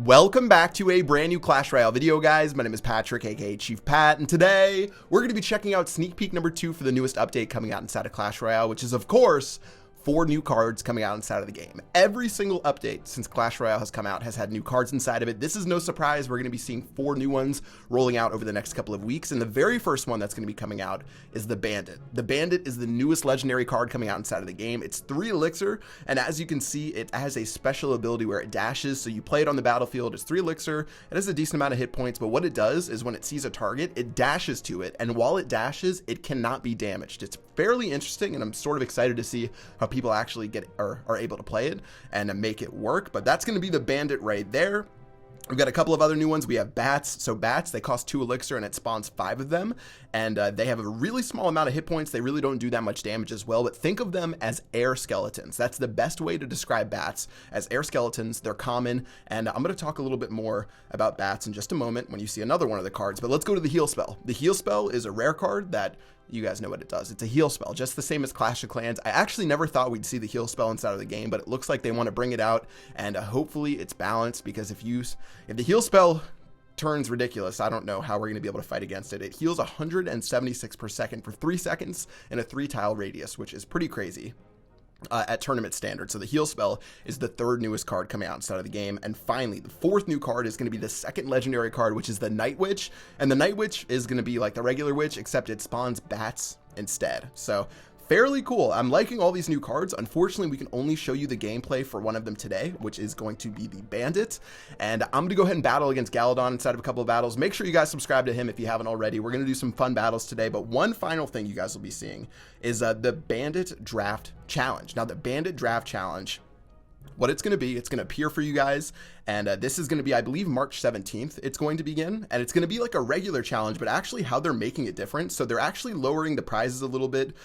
Welcome back to a brand new Clash Royale video, guys. My name is Patrick, aka Chief Pat, and today we're going to be checking out sneak peek number 2 for the newest update coming out inside of Clash Royale, which is, of course, 4 new cards coming out inside of the game. Every single update since Clash Royale has come out has had new cards inside of it. This is no surprise. We're going to be seeing 4 new ones rolling out over the next couple of weeks, and the very first one that's going to be coming out is the Bandit. The Bandit is the newest legendary card coming out inside of the game. It's 3 elixir, and as you can see, it has a special ability where it dashes, so you play it on the battlefield. It's 3 elixir. It has a decent amount of hit points, but what it does is when it sees a target, it dashes to it, and while it dashes, it cannot be damaged. It's fairly interesting, and I'm sort of excited to see how people actually get or are able to play it and make it work. But that's going to be the Bandit right there. We've got a couple of other new ones. We have bats. So bats, they cost 2 elixir and it spawns 5 of them, and they have a really small amount of hit points. They really don't do that much damage as well, but think of them as air skeletons. That's the best way to describe bats, as air skeletons. They're common, and I'm going to talk a little bit more about bats in just a moment when you see another one of the cards. But let's go to the heal spell. The heal spell is a rare card that you guys know what it does. It's a heal spell, just the same as Clash of Clans. I actually never thought we'd see the heal spell inside of the game, but it looks like they want to bring it out, and hopefully it's balanced, because if the heal spell turns ridiculous, I don't know how we're going to be able to fight against it. It heals 176 per second for 3 seconds in a 3-tile radius, which is pretty crazy. At tournament standard. So the heal spell is the 3rd newest card coming out inside of the game. And finally, the 4th new card is going to be the 2nd legendary card, which is the Night Witch. And the Night Witch is going to be like the regular witch, except it spawns bats instead. So fairly cool. I'm liking all these new cards. Unfortunately, we can only show you the gameplay for one of them today, which is going to be the Bandit. And I'm going to go ahead and battle against Galadon inside of a couple of battles. Make sure you guys subscribe to him if you haven't already. We're going to do some fun battles today. But one final thing you guys will be seeing is the Bandit Draft Challenge. Now, the Bandit Draft Challenge, what it's going to be, it's going to appear for you guys, and this is going to be, I believe, March 17th it's going to begin, and it's going to be like a regular challenge, but actually how they're making it different. So they're actually lowering the prizes a little bit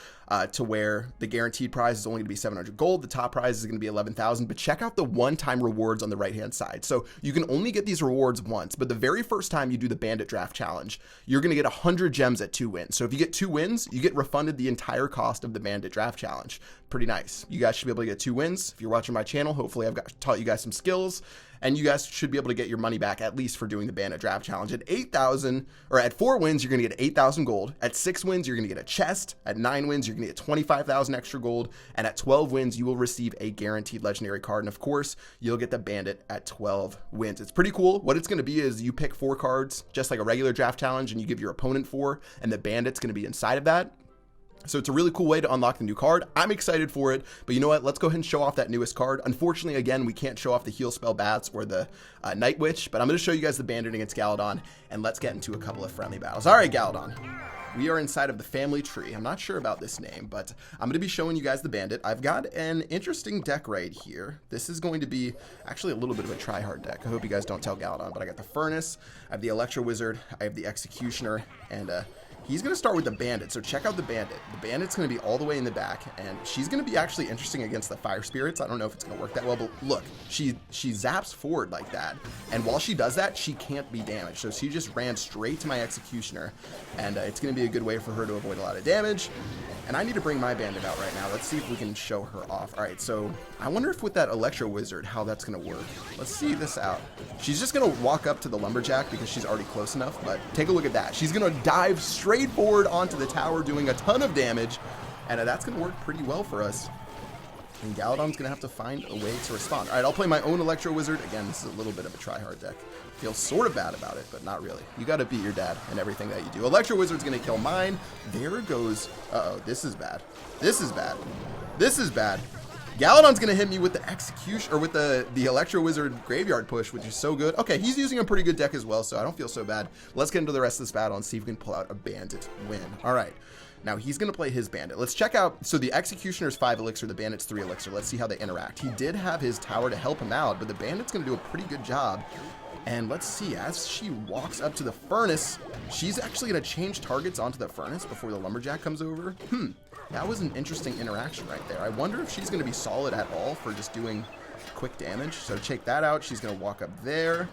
to where the guaranteed prize is only going to be 700 gold. The top prize is going to be 11,000, but check out the one-time rewards on the right-hand side. So you can only get these rewards once, but the very first time you do the Bandit Draft Challenge, you're going to get 100 gems at 2 wins. So if you get 2 wins, you get refunded the entire cost of the Bandit Draft Challenge. Pretty nice. You guys should be able to get 2 wins. If you're watching my channel, hopefully I've taught you guys some skills, and you guys should be able to get your money back at least for doing the Bandit Draft Challenge. At 8,000, or at 4 wins, you're going to get 8,000 gold. At 6 wins, you're going to get a chest. At 9 wins, you're going to get 25,000 extra gold. And at 12 wins, you will receive a guaranteed legendary card. And of course, you'll get the Bandit at 12 wins. It's pretty cool. What it's going to be is you pick 4 cards, just like a regular draft challenge, and you give your opponent 4, and the Bandit's going to be inside of that. So it's a really cool way to unlock the new card. I'm excited for it, but you know what? Let's go ahead and show off that newest card. Unfortunately, again, we can't show off the heal spell bats or the Night Witch, but I'm going to show you guys the Bandit against Galadon, and let's get into a couple of friendly battles. All right, Galadon. We are inside of the family tree. I'm not sure about this name, but I'm going to be showing you guys the Bandit. I've got an interesting deck right here. This is going to be actually a little bit of a try-hard deck. I hope you guys don't tell Galadon, but I got the Furnace, I have the Electro Wizard, I have the Executioner, and he's going to start with the Bandit, so check out the Bandit. The Bandit's going to be all the way in the back, and she's going to be actually interesting against the Fire Spirits. I don't know if it's going to work that well, but look, she zaps forward like that, and while she does that, she can't be damaged. So she just ran straight to my Executioner, and it's going to be a good way for her to avoid a lot of damage. And I need to bring my Bandit out right now. Let's see if we can show her off. All right, so I wonder if with that Electro Wizard, how that's going to work. Let's see this out. She's just going to walk up to the Lumberjack because she's already close enough, but take a look at that. She's going to dive straight forward onto the tower, doing a ton of damage, and that's going to work pretty well for us. And Galadon's going to have to find a way to respond. All right, I'll play my own Electro Wizard. Again, this is a little bit of a try-hard deck. Feel sort of bad about it, but not really. You got to beat your dad in everything that you do. Electro Wizard's going to kill mine. There goes... Uh-oh, this is bad. This is bad. This is bad. Galadon's going to hit me with the Execution, or with the Electro Wizard Graveyard Push, which is so good. Okay, he's using a pretty good deck as well, so I don't feel so bad. Let's get into the rest of this battle and see if we can pull out a Bandit win. All right. Now, he's going to play his Bandit. Let's check out... So the Executioner's 5 elixir, the Bandit's 3 elixir. Let's see how they interact. He did have his tower to help him out, but the Bandit's going to do a pretty good job. And let's see, as she walks up to the Furnace, she's actually going to change targets onto the Furnace before the Lumberjack comes over. That was an interesting interaction right there. I wonder if she's going to be solid at all for just doing quick damage. So check that out. She's going to walk up there.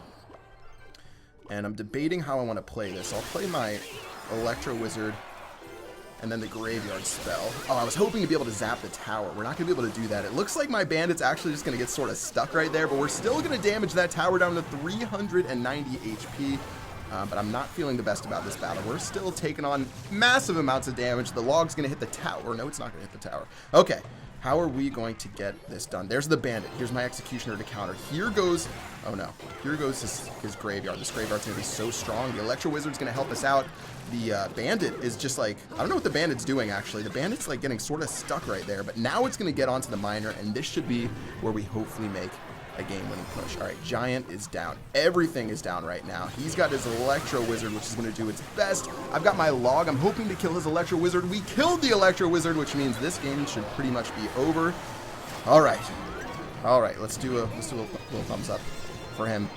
And I'm debating how I want to play this. I'll play my Electro Wizard And then the graveyard spell. Oh, I was hoping to be able to zap the tower. We're not going to be able to do that. It looks like my bandit's actually just going to get sort of stuck right there, but we're still going to damage that tower down to 390 HP. But I'm not feeling the best about this battle. We're still taking on massive amounts of damage. The log's going to hit the tower. No, it's not going to hit the tower. Okay. How are we going to get this done? There's the bandit. Here's my executioner to counter. Here goes, oh no, here goes his graveyard. This graveyard's gonna be so strong. The Electro Wizard's gonna help us out. The bandit is just like, I don't know what the bandit's doing actually. The bandit's like getting sort of stuck right there, but now it's gonna get onto the miner, and this should be where we hopefully make a game-winning push. All right, Giant is down. Everything is down right now. He's got his Electro Wizard, which is going to do its best. I've got my log. I'm hoping to kill his Electro Wizard. We killed the Electro Wizard, which means this game should pretty much be over. All right. All right, let's do a little thumbs up for him.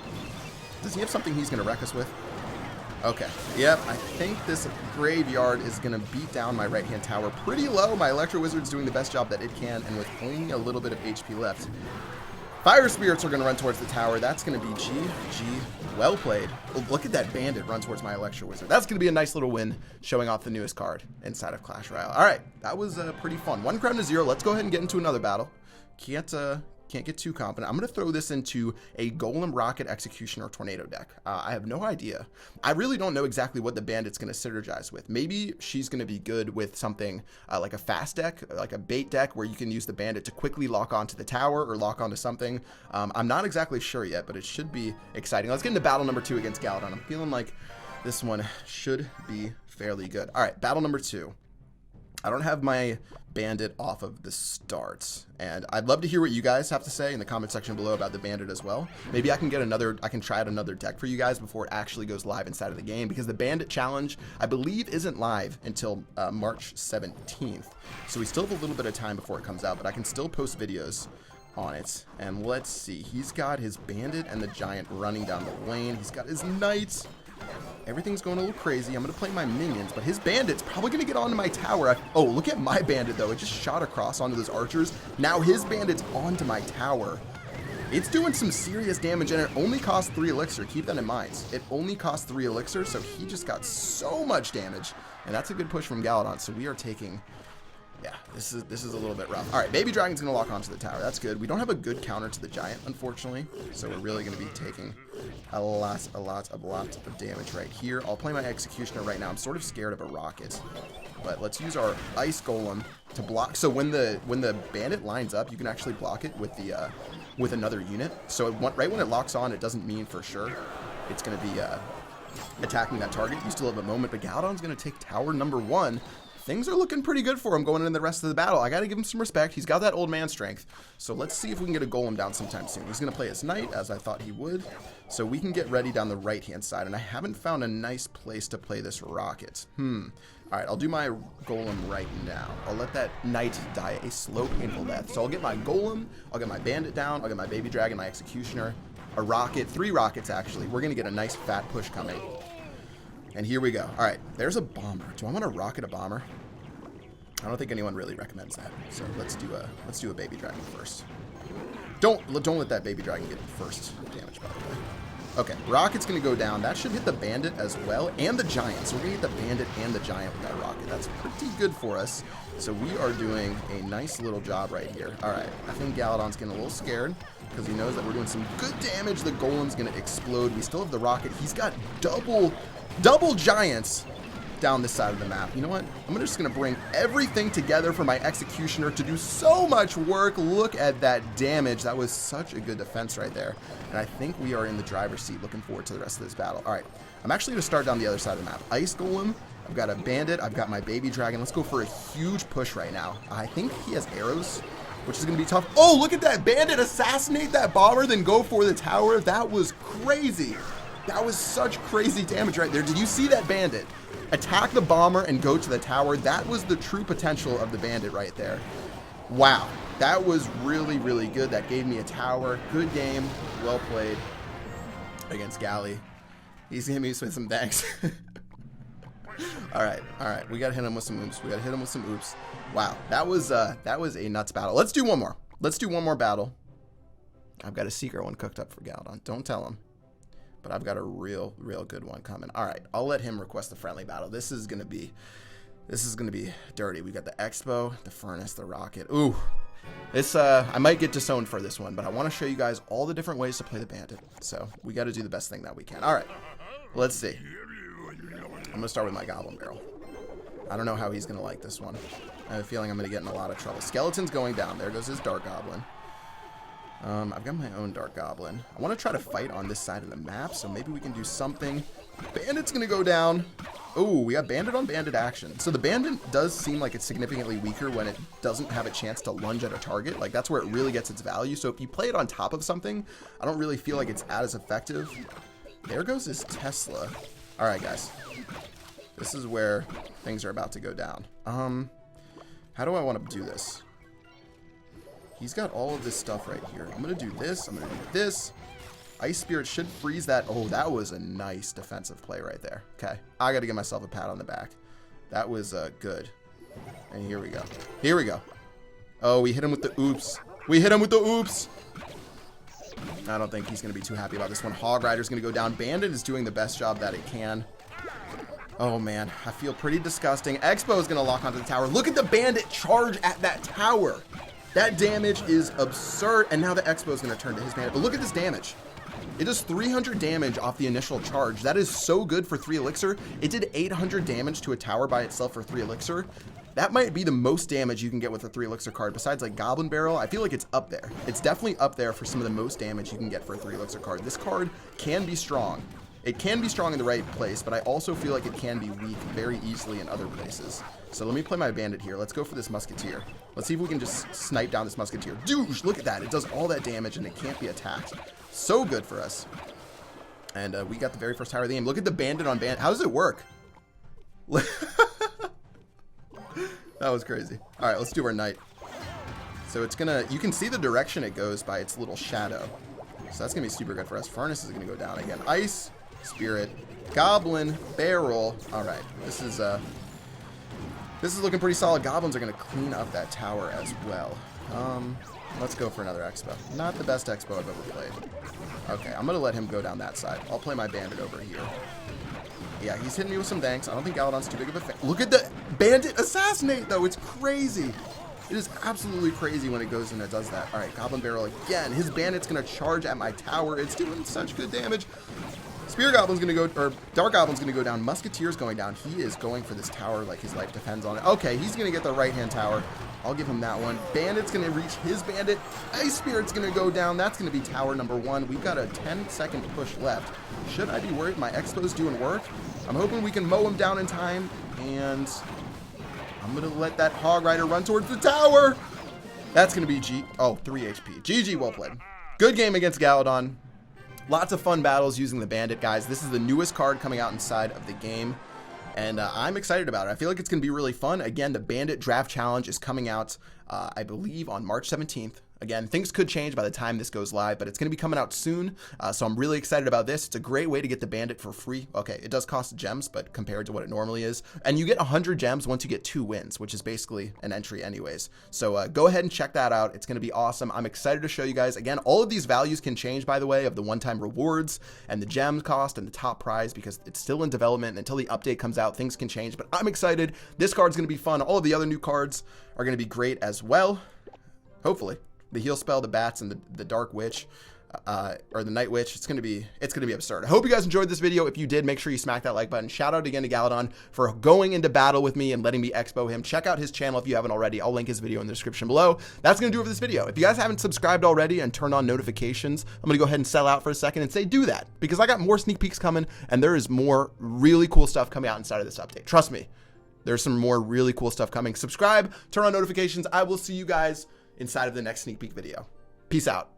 Does he have something he's going to wreck us with? Okay. Yep, I think this graveyard is going to beat down my right-hand tower pretty low. My Electro Wizard's doing the best job that it can, and with only a little bit of HP left. Fire Spirits are going to run towards the tower. That's going to be GG. Well played. Oh, look at that Bandit run towards my Electro Wizard. That's going to be a nice little win, showing off the newest card inside of Clash Royale. All right, that was pretty fun. 1 crown to 0. Let's go ahead and get into another battle. Can't get too confident. I'm going to throw this into a Golem, Rocket, Executioner, Tornado deck. I have no idea. I really don't know exactly what the Bandit's going to synergize with. Maybe she's going to be good with something like a fast deck, like a bait deck, where you can use the Bandit to quickly lock onto the tower or lock onto something. I'm not exactly sure yet, but it should be exciting. Let's get into battle number 2 against Galadon. I'm feeling like this one should be fairly good. All right, battle number 2. I don't have my Bandit off of the start, and I'd love to hear what you guys have to say in the comment section below about the Bandit as well. Maybe I can try out another deck for you guys before it actually goes live inside of the game, because the Bandit challenge, I believe, isn't live until March 17th. So we still have a little bit of time before it comes out, but I can still post videos on it. And let's see, he's got his Bandit and the Giant running down the lane. He's got his Knights. Everything's going a little crazy. I'm going to play my minions, but his Bandit's probably going to get onto my tower. Oh, look at my Bandit, though. It just shot across onto those archers. Now his Bandit's onto my tower. It's doing some serious damage, and it only costs 3 elixir. Keep that in mind. It only costs 3 elixir, so he just got so much damage. And that's a good push from Galadon, so we are taking... Yeah, this is a little bit rough. All right, Baby Dragon's going to lock onto the tower. That's good. We don't have a good counter to the Giant, unfortunately, so we're really going to be taking a lot of damage right here. I'll play my Executioner right now. I'm sort of scared of a Rocket, but let's use our Ice Golem to block. So when the Bandit lines up, you can actually block it with the with another unit. So right when it locks on, it doesn't mean for sure it's going to be attacking that target. You still have a moment, but Galadon's going to take tower number 1. Things are looking pretty good for him going into the rest of the battle. I got to give him some respect. He's got that old man strength. So let's see if we can get a Golem down sometime soon. He's going to play his Knight, as I thought he would. So we can get ready down the right-hand side. And I haven't found a nice place to play this Rocket. All right, I'll do my Golem right now. I'll let that Knight die a slow, painful death. So I'll get my Golem, I'll get my Bandit down, I'll get my Baby Dragon, my Executioner, a Rocket, 3 Rockets actually. We're going to get a nice fat push coming. And here we go. All right, there's a Bomber. Do I want to Rocket a Bomber? I don't think anyone really recommends that. So let's do a Baby Dragon first. Don't let that Baby Dragon get first damage, by the way. Okay, Rocket's going to go down. That should hit the Bandit as well, and the Giant. So we're going to get the Bandit and the Giant with that Rocket. That's pretty good for us. So we are doing a nice little job right here. All right, I think Galadon's getting a little scared because he knows that we're doing some good damage. The Golem's going to explode. We still have the Rocket. He's got double Giants down this side of the map. You know what? I'm just going to bring everything together for my Executioner to do so much work. Look at that damage. That was such a good defense right there. And I think we are in the driver's seat looking forward to the rest of this battle. All right. I'm actually going to start down the other side of the map. Ice Golem. I've got a Bandit. I've got my Baby Dragon. Let's go for a huge push right now. I think he has arrows, which is going to be tough. Oh, look at that Bandit assassinate that Bomber, then go for the tower. That was crazy. That was such crazy damage right there. Did you see that Bandit attack the Bomber and go to the tower? That was the true potential of the Bandit right there. Wow, that was really, really good. That gave me a tower. Good game. Well played against Gally. He's gonna hit me with some thanks. All right. We gotta hit him with some oops. Wow, that was a nuts battle. Let's do one more. Let's do one more battle. I've got a secret one cooked up for Galadon. Don't tell him. But I've got a real good one coming. All right, I'll let him request the friendly battle. This is going to be This is going to be dirty. We got the Expo, the Furnace, the Rocket. Ooh. This, I might get disowned for this one, but I want to show you guys all the different ways to play the Bandit. So, we got to do the best thing that we can. All right. Let's see. I'm going to start with my Goblin Barrel. I don't know how he's going to like this one. I have a feeling I'm going to get in a lot of trouble. Skeleton's going down. There goes his Dark Goblin. I've got my own Dark Goblin. I want to try to fight on this side of the map, so maybe we can do something. Bandit's going to go down. Oh, we got Bandit on Bandit action. So the Bandit does seem like it's significantly weaker when it doesn't have a chance to lunge at a target. Like, that's where it really gets its value. So if you play it on top of something, I don't really feel like it's as effective. There goes his Tesla. All right, guys. This is where things are about to go down. How do I want to do this? He's got all of this stuff right here. I'm going to do this. I'm going to do this. Ice Spirit should freeze that. Oh, that was a nice defensive play right there. Okay. I got to give myself a pat on the back. That was good. And here we go. Here we go. Oh, we hit him with the oops. We hit him with the oops. I don't think he's going to be too happy about this one. Hog Rider's going to go down. Bandit is doing the best job that it can. Oh, man. I feel pretty disgusting. Expo is going to lock onto the tower. Look at the Bandit charge at that tower. That damage is absurd. And now the Expo is going to turn to his Bandit. But look at this damage. It does 300 damage off the initial charge. That is so good for 3 elixir. It did 800 damage to a tower by itself for 3 elixir. That might be the most damage you can get with a 3 elixir card. Besides like Goblin Barrel, I feel like it's up there. It's definitely up there for some of the most damage you can get for a 3 elixir card. This card can be strong. It can be strong in the right place, but I also feel like it can be weak very easily in other places. So let me play my Bandit here. Let's go for this Musketeer. Let's see if we can just snipe down this Musketeer. Dude, look at that. It does all that damage and it can't be attacked. So good for us. And we got the very first tower of the game. Look at the Bandit on Bandit. How does it work? That was crazy. All right, let's do our Knight. So it's gonna, you can see the direction it goes by its little shadow. So that's gonna be super good for us. Furnace is gonna go down again. Ice, Spirit, Goblin, Barrel. All right, this is looking pretty solid. Goblins are gonna clean up that tower as well. Let's go for another Expo. Not the best Expo I've ever played. Okay, I'm gonna let him go down that side. I'll play my Bandit over here. Yeah, he's hitting me with some danks. I don't think Galadon's too big of a fan. Look at the Bandit assassinate, though. It's crazy. It is absolutely crazy when it goes and it does that. All right, Goblin Barrel again. His Bandit's going to charge at my tower. It's doing such good damage. Spear Goblin's going to go, or Dark Goblin's going to go down. Musketeer's going down. He is going for this tower like his life depends on it. Okay, he's going to get the right-hand tower. I'll give him that one. Bandit's going to reach his Bandit. Ice Spirit's going to go down. That's going to be tower number 1. We've got a 10-second push left. Should I be worried my Expo's doing work? I'm hoping we can mow him down in time, and I'm going to let that Hog Rider run towards the tower. That's going to be 3 HP. GG, well played. Good game against Galadon. Lots of fun battles using the Bandit, guys. This is the newest card coming out inside of the game, and I'm excited about it. I feel like it's going to be really fun. Again, the Bandit Draft Challenge is coming out, I believe, on March 17th. Again, things could change by the time this goes live, but it's going to be coming out soon, so I'm really excited about this. It's a great way to get the Bandit for free. Okay, it does cost gems, but compared to what it normally is. And you get 100 gems once you get 2 wins, which is basically an entry anyways. So go ahead and check that out. It's going to be awesome. I'm excited to show you guys. Again, all of these values can change, by the way, of the one-time rewards and the gem cost and the top prize, because it's still in development. And until the update comes out, things can change, but I'm excited. This card's going to be fun. All of the other new cards are going to be great as well, hopefully. The Heal Spell, the Bats, and the Dark Witch, or the Night Witch. It's gonna be absurd. I hope you guys enjoyed this video. If you did, make sure you smack that like button. Shout out again to Galadon for going into battle with me and letting me expo him. Check out his channel if you haven't already. I'll link his video in the description below. That's gonna do it for this video. If you guys haven't subscribed already and turned on notifications, I'm gonna go ahead and sell out for a second and say do that, because I got more sneak peeks coming, and there is more really cool stuff coming out inside of this update. Trust me, there's some more really cool stuff coming. Subscribe, turn on notifications. I will see you guys inside of the next sneak peek video. Peace out.